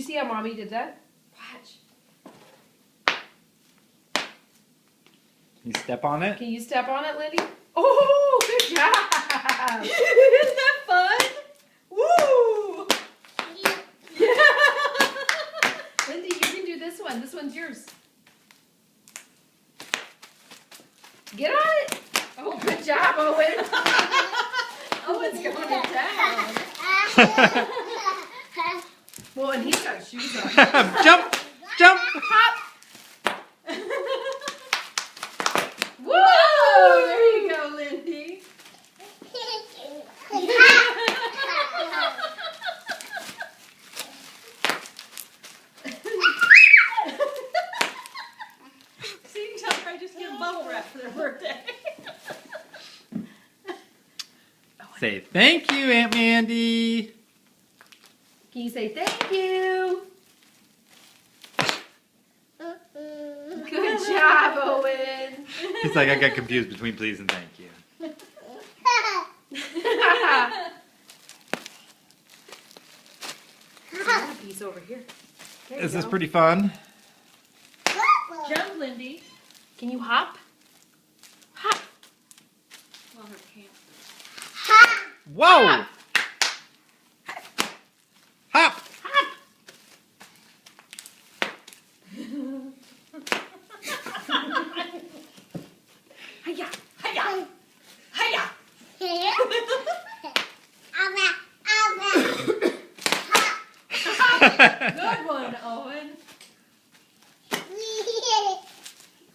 see how Mommy did that? Watch. You step on it? Can you step on it, Lindy? Oh, good job! Isn't that fun? Woo! Yeah. Lindy, you can do this one. This one's yours. Get on it! Oh, good job, Owen! Owen's going to town. Well, and he's got shoes on. Jump! Jump! Hop! Whoa! There you go, Lindy. See, tell her I just get bubble wrap for their birthday. Say thank you, Aunt Mandy. Can you say thank you? Good job, Owen. He's like, I got confused between please and thank you. He's over here. There Is you this go. pretty fun? Jump, Lindy. Can you hop? Hop. Well, her pants. Whoa! Hop! Hop. Hiya. Hiya! Hiya! Good one, Owen.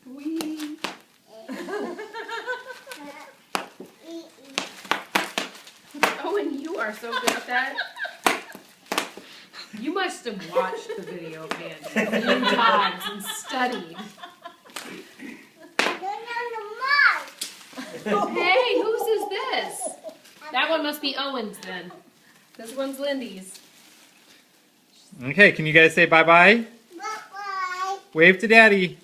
Wee. Owen, you are so good at that. You must have watched the video, man, a few times and studied. Hey, whose is this? That one must be Owen's then. This one's Lindy's. Okay, can you guys say bye-bye? Bye-bye. Wave to Daddy.